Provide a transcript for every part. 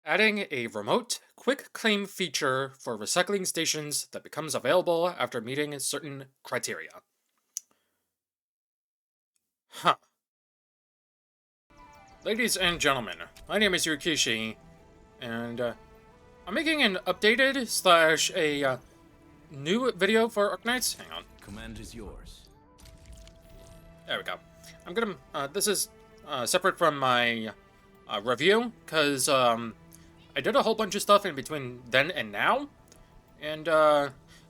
Adding a remote quick claim feature for recycling stations that becomes available after meeting certain criteria. Huh. Ladies and gentlemen, my name is Yukishi, and I'm making an updated slash a new video for Arknights. Hang on. Command is yours. There we go. I'm gonna. This is separate from my review because I did a whole bunch of stuff in between then and now, and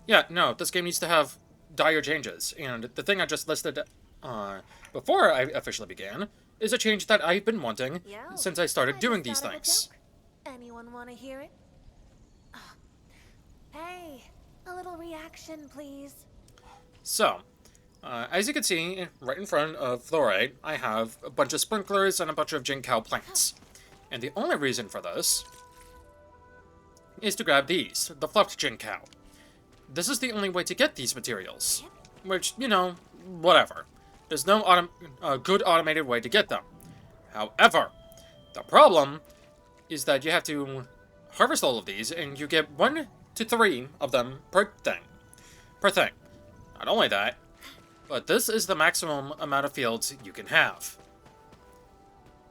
yeah, no, this game needs to have dire changes. And the thing I just listed before I officially began is a change that I've been wanting since I started doing these things. Anyone want to hear it? Hey, a little reaction, please. So, as you can see, right in front of Fluoride, I have a bunch of sprinklers and a bunch of Jinkow plants. And the only reason for this is to grab these, the fluffed Jinkow. This is the only way to get these materials. Which, you know, whatever. There's no good automated way to get them. However, the problem is that you have to harvest all of these, and you get 1 to 3 of them per thing. Not only that, but this is the maximum amount of fields you can have.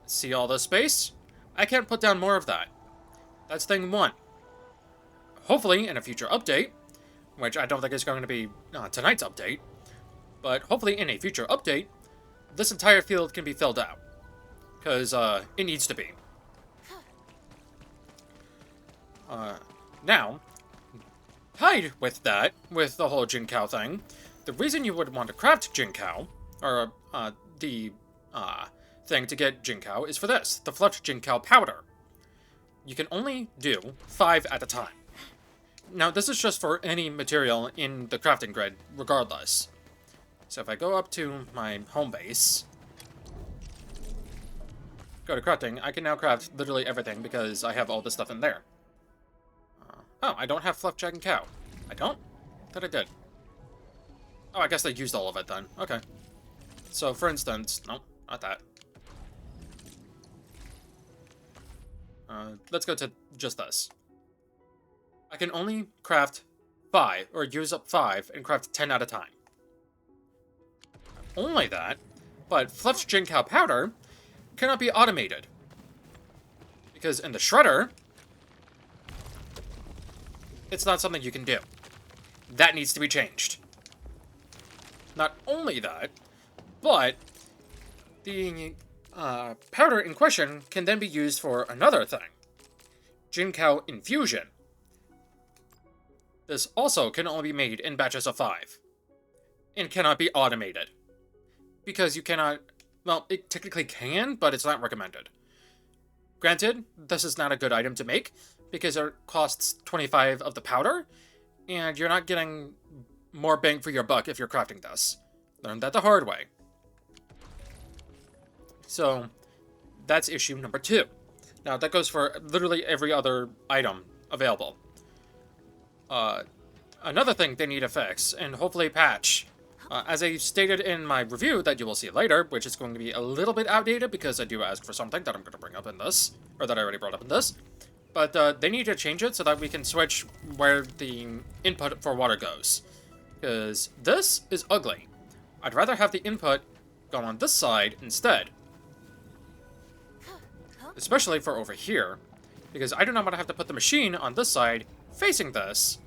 See all this space? I can't put down more of that. That's thing 1. Hopefully, in a future update, which I don't think is going to be tonight's update, but hopefully in a future update, this entire field can be filled out. Because it needs to be. Now, tied with that, with the whole Jinkow thing, the reason you would want to craft Jinkow, or the thing to get Jinkow, is for this, the fluffed Jinkow powder. You can only do 5 at a time. Now, this is just for any material in the crafting grid, regardless. So if I go up to my home base, go to crafting, I can now craft literally everything because I have all this stuff in there. Oh, I don't have fluffed Jinkow. I don't? I thought I did. Oh, I guess they used all of it then. Okay. So, for instance, nope, not that. Let's go to just this. I can only craft 5, or use up 5, and craft 10 at a time. Not only that, but fluffed Jinkow powder cannot be automated. Because in the shredder, it's not something you can do. That needs to be changed. Not only that, but the powder in question can then be used for another thing. Jinkow infusion. This also can only be made in batches of 5. And cannot be automated. Because you cannot... Well, it technically can, but it's not recommended. Granted, this is not a good item to make, because it costs 25 of the powder, and you're not getting more bang for your buck if you're crafting this. Learned that the hard way. So, that's issue number 2. Now, that goes for literally every other item available. Another thing they need to fix, and hopefully patch, as I stated in my review that you will see later, which is going to be a little bit outdated because I do ask for something that I'm going to bring up in this, or that I already brought up in this, but they need to change it so that we can switch where the input for water goes. Because this is ugly. I'd rather have the input go on this side instead. Especially for over here, because I do not want to have to put the machine on this side facing this.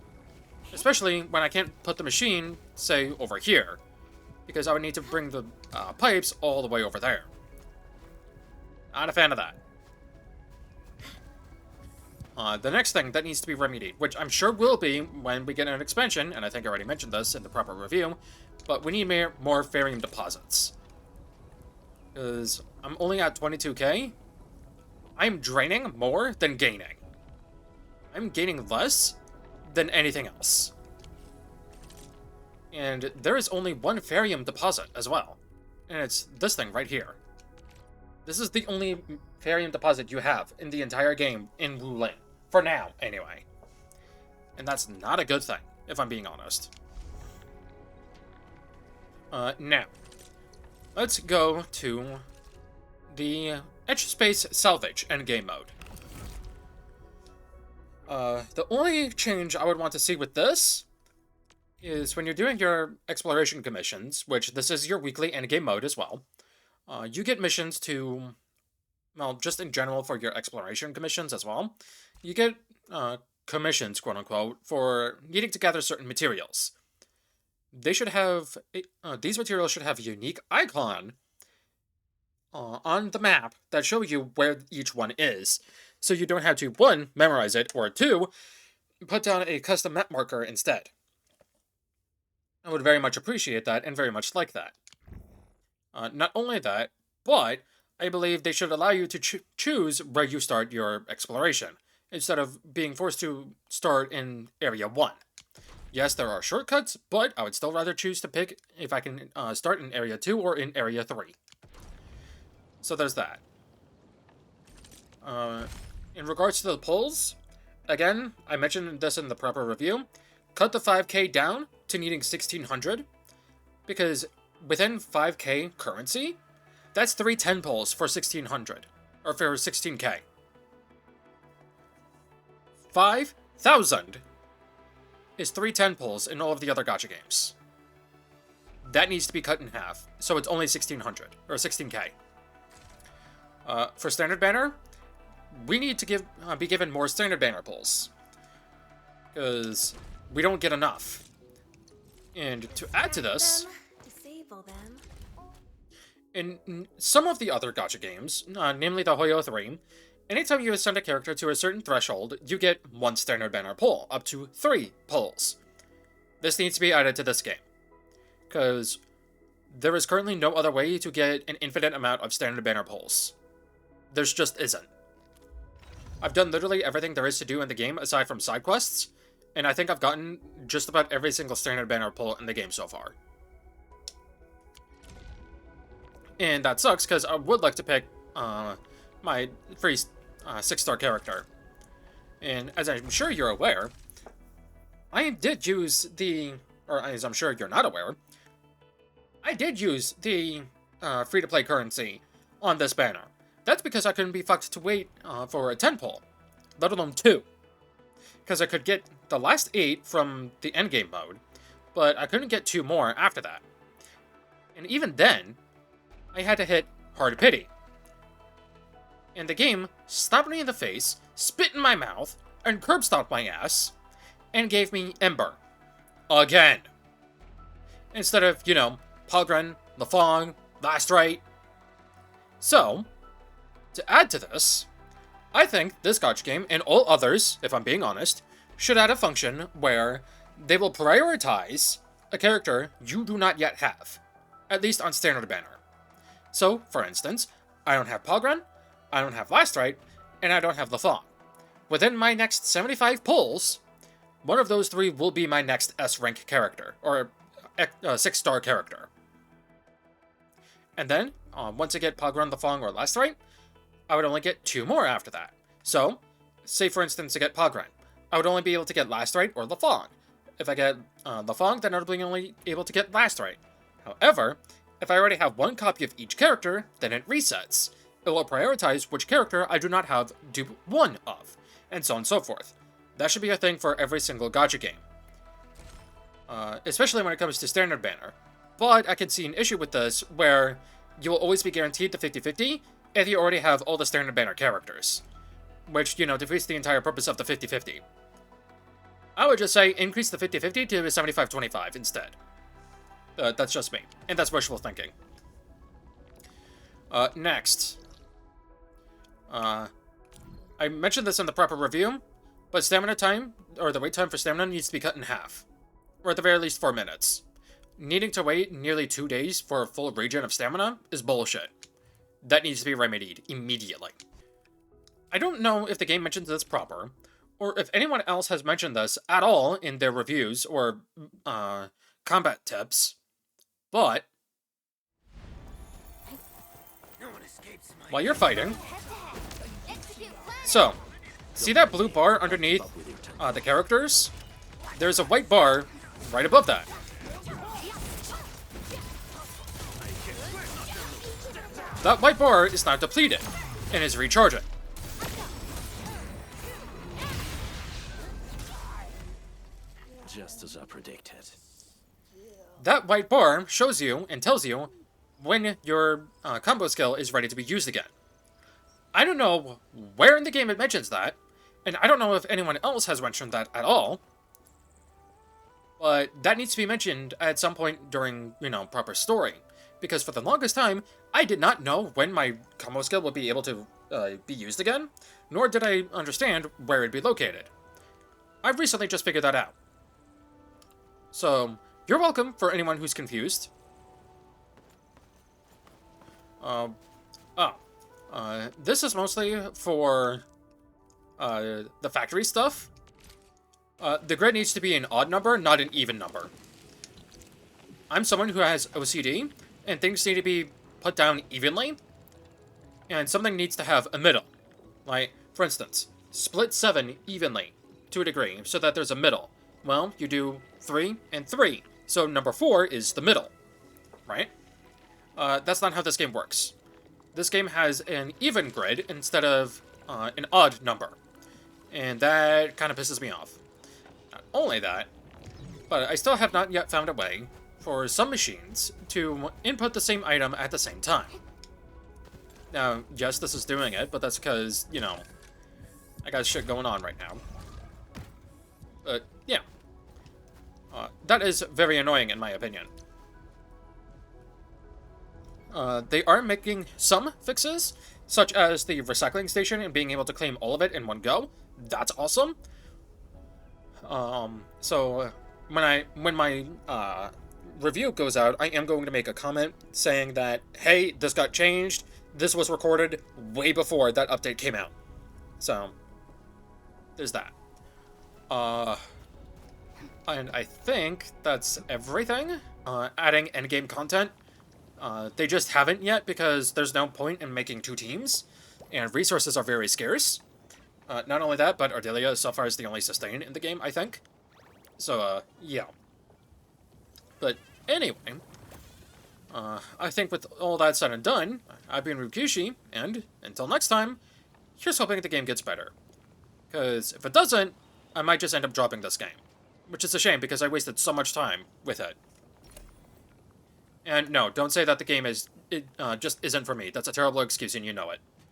Especially when I can't put the machine, say, over here. Because I would need to bring the pipes all the way over there. Not a fan of that. The next thing that needs to be remedied, which I'm sure will be when we get an expansion, and I think I already mentioned this in the proper review, but we need more Farium deposits. Because I'm only at 22k. I'm draining more than gaining. I'm gaining less than anything else. And there is only 1 Farium deposit as well. And it's this thing right here. This is the only Farium deposit you have in the entire game in Wu Lin. For now, anyway. And that's not a good thing, if I'm being honest. Now, let's go to the Etch Space Salvage endgame mode. The only change I would want to see with this is when you're doing your exploration commissions, which this is your weekly endgame mode as well, you get missions to, well, just in general for your exploration commissions as well, you get commissions, quote unquote, for needing to gather certain materials. They should have, these materials should have a unique icon on the map that show you where each one is, so you don't have to, one, memorize it, or two, put down a custom map marker instead. I would very much appreciate that and very much like that. Not only that, but I believe they should allow you to choose where you start your exploration, instead of being forced to start in Area 1. Yes, there are shortcuts, but I would still rather choose to pick if I can start in Area 2 or in Area 3. So there's that. In regards to the pulls, again, I mentioned this in the proper review, cut the 5k down to needing 1600, because within 5k currency, that's 3 10 pulls for 1600, or for 16k. 5,000 is 3 10 pulls in all of the other gacha games. That needs to be cut in half, so it's only 1600, or 16k. For Standard Banner, we need to be given more Standard Banner pulls, because we don't get enough. And to add to this, Disable them. in some of the other gacha games, namely the Hoyo 3, anytime you ascend a character to a certain threshold, you get 1 Standard Banner pull, up to 3 pulls. This needs to be added to this game, because there is currently no other way to get an infinite amount of Standard Banner pulls. There's just isn't. I've done literally everything there is to do in the game aside from side quests, and I think I've gotten just about every single Standard Banner pull in the game so far. And that sucks, because I would like to pick my free 6-star character. And as I'm sure you're aware, I did use the, or as I'm sure you're not aware, I did use the free-to-play currency on this banner. That's because I couldn't be fucked to wait for a 10 pull, let alone 2. Because I could get the last 8 from the endgame mode, but I couldn't get 2 more after that. And even then, I had to hit Hard Pity. And the game slapped me in the face, spit in my mouth, and curb stomped my ass, and gave me Ember. Again. Instead of, you know, Pogren, Lafong, Last Right. So, to add to this, I think this gacha game, and all others, if I'm being honest, should add a function where they will prioritize a character you do not yet have, at least on Standard Banner. So, for instance, I don't have Pogren, I don't have Last Right, and I don't have Lafong. Within my next 75 pulls, one of those 3 will be my next S-rank character, or 6-star character. And then, once I get Pogren, Lafong, or Last Right, I would only get 2 more after that. So, say for instance to get Pogren, I would only be able to get Last Right or Lafong. If I get Lafong, then I would be only able to get Last Right. However, if I already have 1 copy of each character, then it resets. It will prioritize which character I do not have dupe 1 of, and so on and so forth. That should be a thing for every single gacha game. Especially when it comes to Standard Banner. But I can see an issue with this where you will always be guaranteed the 50-50 if you already have all the Standard Banner characters. Which, you know, defeats the entire purpose of the 50-50. I would just say increase the 50-50 to 75-25 instead. That's just me, and that's wishful thinking. Next. I mentioned this in the proper review, but stamina time, or the wait time for stamina, needs to be cut in half. Or at the very least 4 minutes. Needing to wait nearly 2 days for a full regen of stamina is bullshit. That needs to be remedied immediately. I don't know if the game mentions this proper, or if anyone else has mentioned this at all in their reviews or combat tips, but while you're fighting, so, see that blue bar underneath the characters? There's a white bar right above that. That white bar is now depleted and is recharging. Just as I predicted. That white bar shows you and tells you when your combo skill is ready to be used again. I don't know where in the game it mentions that, and I don't know if anyone else has mentioned that at all, but that needs to be mentioned at some point during, proper story. Because for the longest time, I did not know when my combo skill would be able to be used again, nor did I understand where it'd be located. I've recently just figured that out. So, you're welcome for anyone who's confused. This is mostly for the factory stuff. The grid needs to be an odd number, not an even number. I'm someone who has OCD, and things need to be put down evenly, and something needs to have a middle. Like, for instance, split 7 evenly, to a degree, so that there's a middle. Well, you do 3 and 3, so number 4 is the middle, right? That's not how this game works. This game has an even grid instead of an odd number, and that kind of pisses me off. Not only that, but I still have not yet found a way for some machines to input the same item at the same time. Now, yes, this is doing it, but that's because, I got shit going on right now. But, yeah. That is very annoying in my opinion. They are making some fixes, such as the recycling station and being able to claim all of it in one go. That's awesome. So when my review goes out, I am going to make a comment saying that, hey, this got changed. This was recorded way before that update came out. So, there's that. And I think that's everything. Adding endgame content. They just haven't yet because there's no point in making 2 teams, and resources are very scarce. Not only that, but Ardelia so far is the only sustain in the game, I think. So, yeah. But anyway, I think with all that said and done, I've been Ryukishi, and until next time, here's hoping the game gets better. Because if it doesn't, I might just end up dropping this game. Which is a shame because I wasted so much time with it. And no, don't say that the game just isn't for me. That's a terrible excuse and you know it.